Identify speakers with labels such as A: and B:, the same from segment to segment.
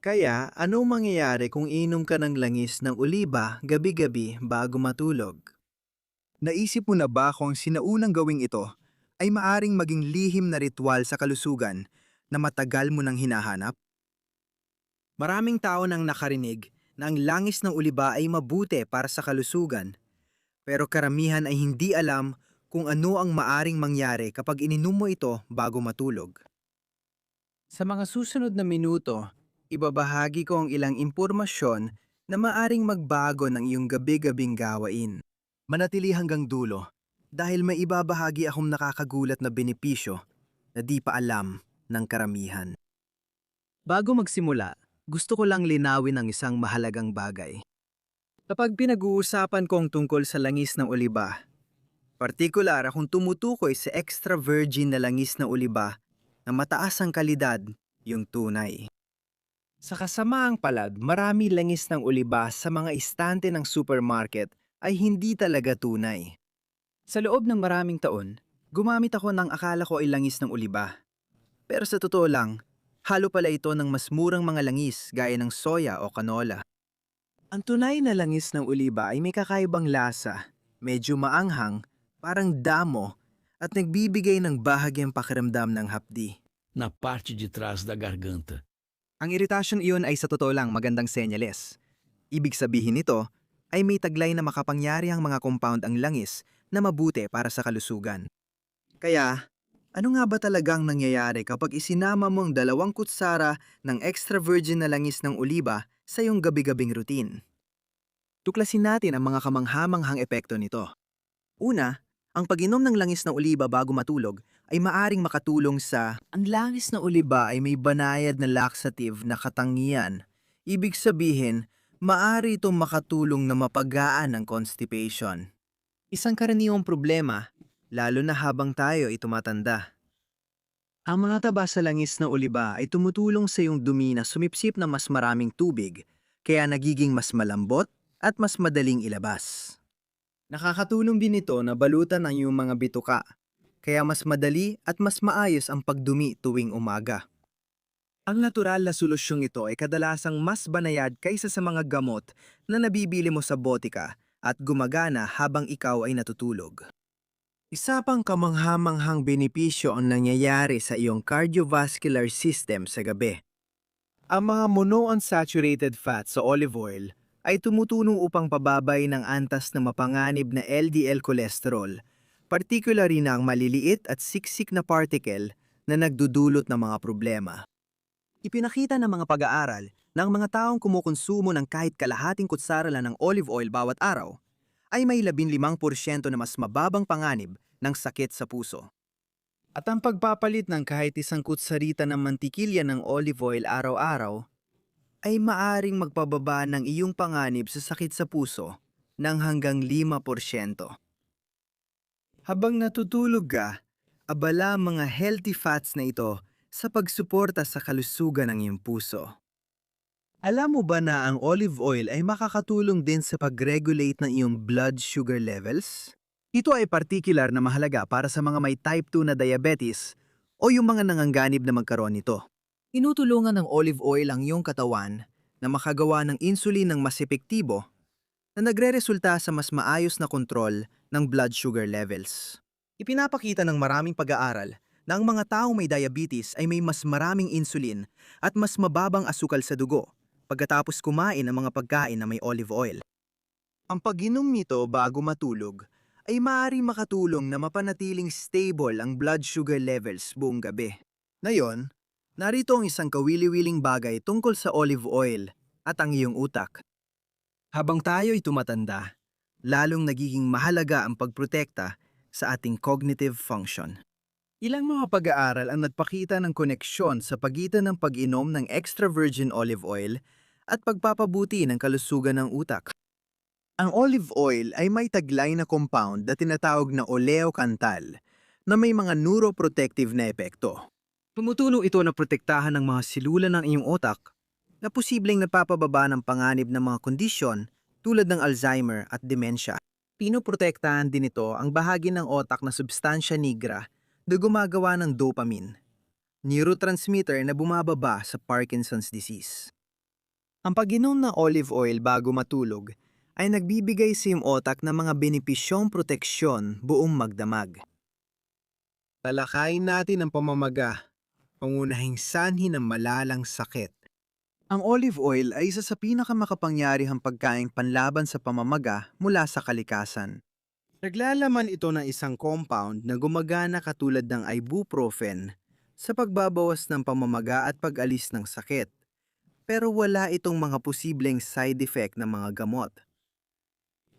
A: Kaya, anong mangyayari kung inom ka ng langis ng oliba gabi-gabi bago matulog?
B: Naisip mo na ba kung ang sinaunang gawing ito ay maaring maging lihim na ritual sa kalusugan na matagal mo nang hinahanap?
A: Maraming tao nang nakarinig na ang langis ng oliba ay mabuti para sa kalusugan, pero karamihan ay hindi alam kung ano ang maaring mangyari kapag ininom mo ito bago matulog. Sa mga susunod na minuto, ibabahagi ko ang ilang impormasyon na maaring magbago ng iyong gabi-gabing gawain. Manatili hanggang dulo dahil may ibabahagi akong nakakagulat na benepisyo na di pa alam ng karamihan. Bago magsimula, gusto ko lang linawin ang isang mahalagang bagay. Kapag pinag-uusapan ko ang tungkol sa langis ng oliba, partikular akong tumutukoy sa extra virgin na langis ng oliba na mataas ang kalidad, yung tunay. Sa kasamaang palad, marami langis ng oliba sa mga istante ng supermarket ay hindi talaga tunay. Sa loob ng maraming taon, gumamit ako ng akala ko ay langis ng oliba. Pero sa totoo lang, halo pala ito ng mas murang mga langis gaya ng soya o canola. Ang tunay na langis ng oliba ay may kakaibang lasa, medyo maanghang, parang damo, at nagbibigay ng bahagyang pakiramdam ng hapdi.
C: na parte de trás da garganta.
B: Ang iritasyon iyon ay sa totoo lang magandang senyales. Ibig sabihin nito ay may taglay na makapangyarihang mga compound ang langis na mabuti para sa kalusugan.
A: Kaya, ano nga ba talagang nangyayari kapag isinama mo ang 2 kutsara ng extra virgin na langis ng oliba sa iyong gabi-gabing routine? Tuklasin natin ang mga kamanghamanghang epekto nito. Una, ang pag-inom ng langis ng oliba bago matulog ay maaring makatulong sa... Ang langis ng oliba ay may banayad na laxative na katangian. Ibig sabihin, maaari itong makatulong na mapagaan ang constipation. Isang karaniwang problema, lalo na habang tayo ay tumatanda. Ang mga taba sa langis ng oliba ay tumutulong sa iyong dumi na sumipsip ng mas maraming tubig, kaya nagiging mas malambot at mas madaling ilabas. Nakakatulong din ito na balutan ang iyong mga bituka, kaya mas madali at mas maayos ang pagdumi tuwing umaga. Ang natural na solusyong ito ay kadalasang mas banayad kaysa sa mga gamot na nabibili mo sa botika at gumagana habang ikaw ay natutulog. Isa pang kamanghamanghang benepisyo ang nangyayari sa iyong cardiovascular system sa gabi. Ang mga monounsaturated fat sa olive oil ay tumutulong upang pababay ng antas na mapanganib na LDL cholesterol, particularly na ang maliliit at siksik na particle na nagdudulot ng mga problema. Ipinakita ng mga pag-aaral na ang mga taong kumukonsumo ng kahit kalahating kutsara lang ng olive oil bawat araw ay may 15% na mas mababang panganib ng sakit sa puso. At ang pagpapalit ng kahit isang kutsarita ng mantikilya ng olive oil araw-araw ay maaring magpababa ng iyong panganib sa sakit sa puso ng hanggang 5%. Habang natutulog ka, abala ang mga healthy fats na ito sa pagsuporta sa kalusugan ng iyong puso. Alam mo ba na ang olive oil ay makakatulong din sa pag-regulate ng iyong blood sugar levels? Ito ay partikular na mahalaga para sa mga may type 2 na diabetes o yung mga nanganganib na magkaroon nito. Tinutulungan ng olive oil ang iyong katawan na makagawa ng insulin ng mas epektibo na nagreresulta sa mas maayos na kontrol ng blood sugar levels. Ipinapakita ng maraming pag-aaral na ang mga taong may diabetes ay may mas maraming insulin at mas mababang asukal sa dugo pagkatapos kumain ng mga pagkain na may olive oil. Ang pag-inom nito bago matulog ay maaaring makatulong na mapanatiling stable ang blood sugar levels buong gabi. Ngayon, narito ang isang kawili-wiling bagay tungkol sa olive oil at ang iyong utak. Habang tayo'y tumatanda, lalong nagiging mahalaga ang pagprotekta sa ating cognitive function. Ilang mga pag-aaral ang nagpakita ng koneksyon sa pagitan ng pag-inom ng extra virgin olive oil at pagpapabuti ng kalusugan ng utak. Ang olive oil ay may taglay na compound na tinatawag na oleocanthal na may mga neuroprotective na epekto. Tumutulong ito na protektahan ng mga silula ng iyong utak na posibleng napapababa ng panganib ng mga kondisyon tulad ng Alzheimer at dementia. Pinoprotektahan din ito ang bahagi ng otak na substansya nigra na gumagawa ng dopamine, neurotransmitter na bumababa sa Parkinson's disease.
B: Ang pag-inom ng olive oil bago matulog ay nagbibigay sa iyong otak ng mga benepisyong proteksyon buong magdamag. Talakayin natin ang pamamaga, pangunahing sanhi ng malalang sakit. Ang olive oil ay isa sa pinakamakapangyarihang pagkaing panlaban sa pamamaga mula sa kalikasan. Naglalaman ito ng isang compound na gumagana katulad ng ibuprofen sa pagbabawas ng pamamaga at pag-alis ng sakit. Pero wala itong mga posibleng side effect ng mga gamot.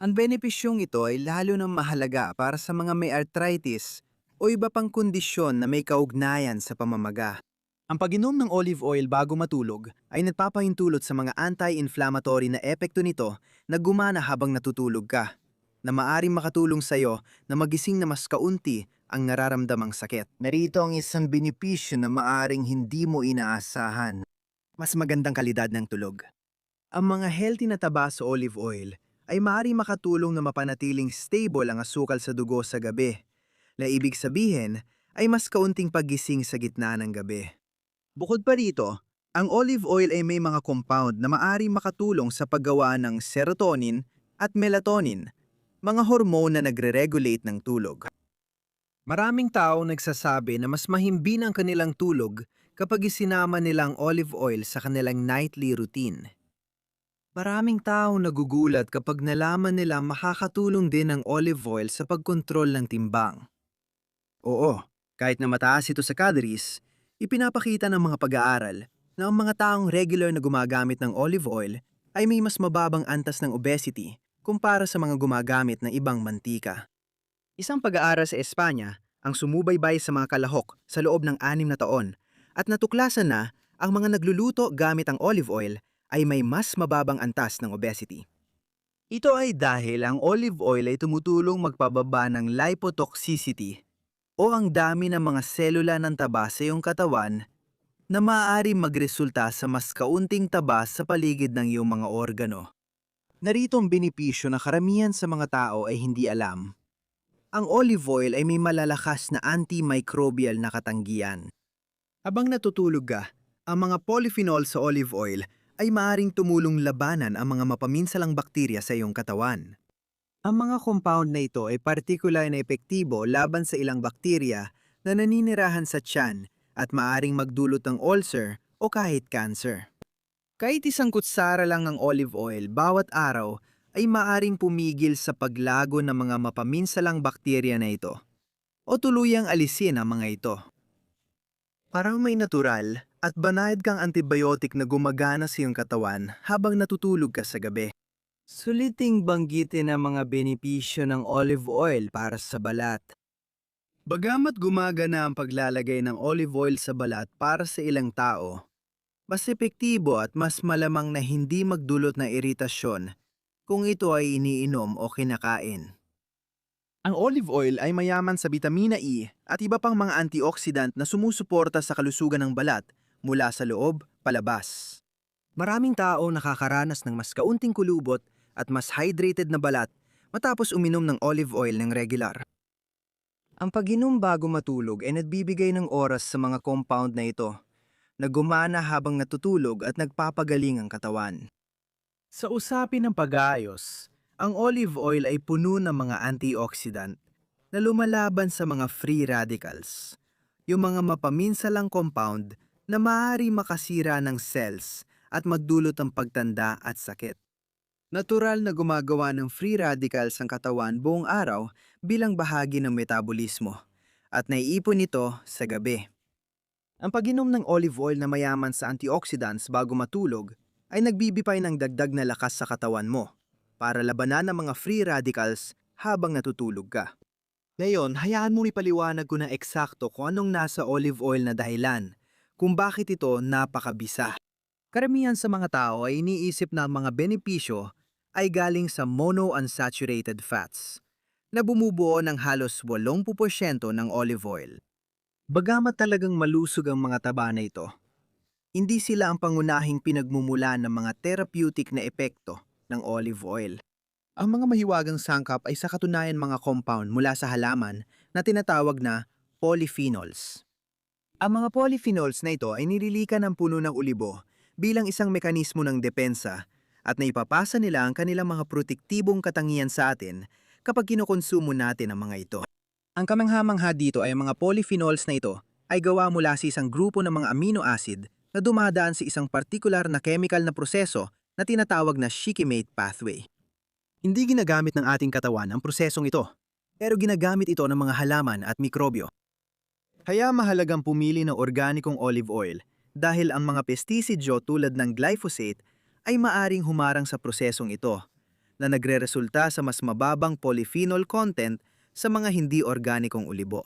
B: Ang benepisyong ito ay lalo na mahalaga para sa mga may arthritis o iba pang kondisyon na may kaugnayan sa pamamaga. Ang pag-inom ng olive oil bago matulog ay nagpapahintulot sa mga anti-inflammatory na epekto nito na gumana habang natutulog ka, na maaring makatulong sa iyo na magising na mas kaunti ang nararamdamang sakit. Narito ang isang benepisyo na maaring hindi mo inaasahan. Mas magandang kalidad ng tulog. Ang mga healthy na taba sa olive oil ay maaaring makatulong na mapanatiling stable ang asukal sa dugo sa gabi, na ibig sabihin ay mas kaunting paggising sa gitna ng gabi. Bukod pa rito, ang olive oil ay may mga compound na maaaring makatulong sa paggawa ng serotonin at melatonin, mga hormone na nagre-regulate ng tulog. Maraming tao nagsasabi na mas mahimbing ang kanilang tulog kapag isinama nilang olive oil sa kanilang nightly routine. Maraming tao nagugulat kapag nalaman nila makakatulong din ang olive oil sa pagkontrol ng timbang. Oo, kahit na mataas ito sa calories, ipinapakita ng mga pag-aaral na ang mga taong regular na gumagamit ng olive oil ay may mas mababang antas ng obesity kumpara sa mga gumagamit ng ibang mantika. Isang pag-aaral sa Espanya ang sumubaybay sa mga kalahok sa loob ng 6 na taon at natuklasan na ang mga nagluluto gamit ang olive oil ay may mas mababang antas ng obesity. Ito ay dahil ang olive oil ay tumutulong magpababa ng lipotoxicity o ang dami ng mga selula ng taba sa iyong katawan na maaari magresulta sa mas kaunting taba sa paligid ng iyong mga organo. Narito ang benepisyo na karamihan sa mga tao ay hindi alam. Ang olive oil ay may malalakas na antimicrobial na katanggihan. Habang natutulog ka, ang mga polyphenol sa olive oil ay maaaring tumulong labanan ang mga mapaminsalang bakterya sa iyong katawan. Ang mga compound na ito ay partikular na epektibo laban sa ilang bakterya na naninirahan sa tiyan at maaring magdulot ng ulcer o kahit cancer. Kahit isang kutsara lang ng olive oil bawat araw ay maaring pumigil sa paglago ng mga mapaminsalang bakterya na ito o tuluyang alisin ang mga ito. Parang may natural at banayad kang antibiotic na gumagana sa iyong katawan habang natutulog ka sa gabi. Suliting banggitin ang mga benepisyo ng olive oil para sa balat. Bagamat gumagana ang paglalagay ng olive oil sa balat para sa ilang tao, mas epektibo at mas malamang na hindi magdulot ng iritasyon kung ito ay iniinom o kinakain. Ang olive oil ay mayaman sa vitamina E at iba pang mga antioxidant na sumusuporta sa kalusugan ng balat mula sa loob palabas. Maraming tao nakakaranas ng mas kaunting kulubot at mas hydrated na balat matapos uminom ng olive oil ng regular. Ang pag-inom bago matulog ay nagbibigay ng oras sa mga compound na ito, na gumana habang natutulog at nagpapagaling ang katawan. Sa usapin ng pag-aayos, ang olive oil ay puno ng mga antioxidant na lumalaban sa mga free radicals, yung mga mapaminsalang compound na maaari makasira ng cells at magdulot ng pagtanda at sakit. Natural na gumagawa ng free radicals ang katawan buong araw bilang bahagi ng metabolismo at naiipon ito sa gabi. Ang pag-inom ng olive oil na mayaman sa antioxidants bago matulog ay nagbibigay ng dagdag na lakas sa katawan mo para labanan ang mga free radicals habang natutulog ka. Ngayon, hayaan mo ipaliwanag ko na eksakto kung anong nasa olive oil na dahilan kung bakit ito napakabisa. Karamihan sa mga tao ay iniisip na ang mga benepisyo ay galing sa monounsaturated fats na bumubuo ng halos 80% ng olive oil. Bagamat talagang malusog ang mga taba na ito, hindi sila ang pangunahing pinagmumulan ng mga therapeutic na epekto ng olive oil. Ang mga mahiwagang sangkap ay sa katunayan mga compound mula sa halaman na tinatawag na polyphenols. Ang mga polyphenols na ito ay nililikan ng puno ng ulibo
A: bilang isang mekanismo ng depensa at naipapasa nila ang kanilang mga protektibong katangian sa atin kapag kinukonsumo natin ang mga ito.
B: Ang kamangha-mangha dito ay ang mga polyphenols na ito ay gawa mula sa isang grupo ng mga amino acid na dumadaan sa isang partikular na chemical na proseso na tinatawag na shikimate pathway. Hindi ginagamit ng ating katawan ang prosesong ito, pero ginagamit ito ng mga halaman at mikrobyo. Kaya mahalagang pumili ng organikong olive oil dahil ang mga pestisidyo tulad ng glyphosate ay maaring humarang sa prosesong ito na nagreresulta sa mas mababang polyphenol content sa mga hindi organikong ulibo.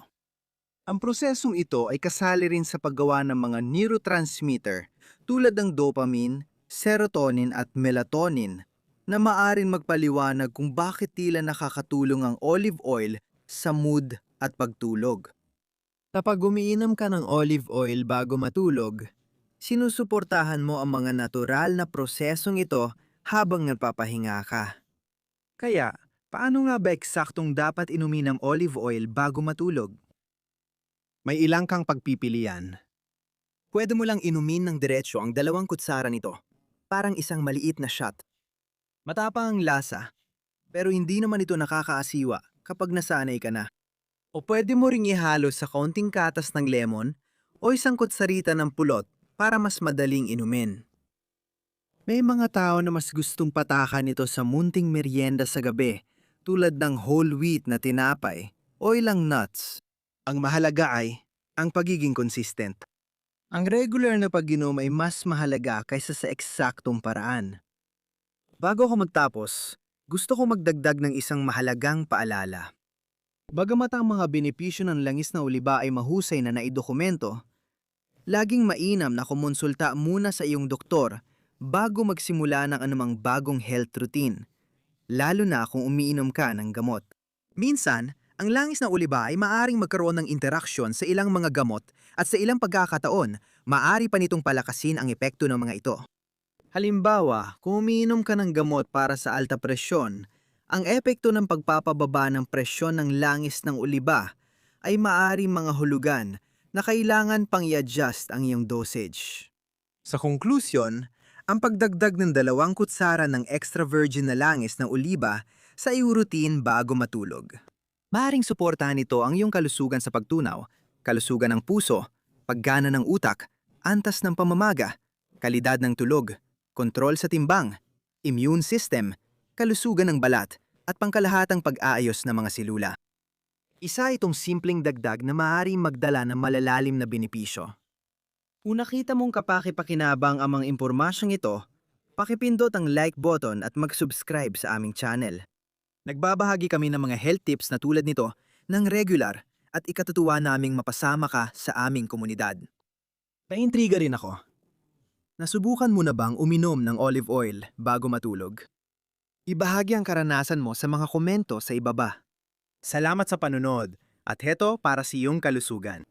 B: Ang prosesong ito ay kasali rin sa paggawa ng mga neurotransmitter tulad ng dopamine, serotonin at melatonin na maaring magpaliwanag kung bakit tila nakakatulong ang olive oil sa mood at pagtulog. Kapag umiinom ka ng olive oil bago matulog, sinusuportahan mo ang mga natural na prosesong ito habang nagpapahinga ka. Kaya, paano nga ba eksaktong dapat inumin ang olive oil bago matulog? May ilang kang pagpipilian. Pwede mo lang inumin ng diretsyo ang 2 kutsara nito, parang isang maliit na shot. Matapang ang lasa, pero hindi naman ito nakakaasiwa kapag nasanay ka na. O pwede mo ring ihalo sa kaunting katas ng lemon o isang kutsarita ng pulot para mas madaling inumin. May mga tao na mas gustong patakan ito sa munting merienda sa gabi tulad ng whole wheat na tinapay o ilang nuts. Ang mahalaga ay ang pagiging consistent. Ang regular na pag-inom ay mas mahalaga kaysa sa eksaktong paraan. Bago ako magtapos, gusto ko magdagdag ng isang mahalagang paalala. Bagamat ang mga benepisyo ng langis na uliba ay mahusay na naidokumento, laging mainam na kumonsulta muna sa iyong doktor bago magsimula ng anumang bagong health routine, lalo na kung umiinom ka ng gamot. Minsan, ang langis na uliba ay maaring magkaroon ng interaksyon sa ilang mga gamot at sa ilang pagkakataon, maaari pa nitong palakasin ang epekto ng mga ito. Halimbawa, kung umiinom ka ng gamot para sa alta presyon, ang epekto ng pagpapababa ng presyon ng langis ng uliba ay maaring mga hulugan na kailangan pang i-adjust ang iyong dosage. Sa konklusyon, ang pagdagdag ng 2 kutsara ng extra virgin na langis ng uliba sa iyong routine bago matulog. Maaring suportahan ito ang iyong kalusugan sa pagtunaw, kalusugan ng puso, paggana ng utak, antas ng pamamaga, kalidad ng tulog, kontrol sa timbang, immune system, kalusugan ng balat, at pangkalahatang pag-aayos ng mga selula. Isa itong simpleng dagdag na maaaring magdala ng malalalim na benepisyo. Kung nakita mong kapaki-pakinabang ang mga impormasyong ito, pakipindot ang like button at mag-subscribe sa aming channel. Nagbabahagi kami ng mga health tips na tulad nito ng regular at ikatutuwa naming mapasama ka sa aming komunidad. Naintriga rin ako. Nasubukan mo na bang uminom ng olive oil bago matulog? Ibahagi ang karanasan mo sa mga komento sa ibaba. Salamat sa panunod at heto para sa iyong kalusugan.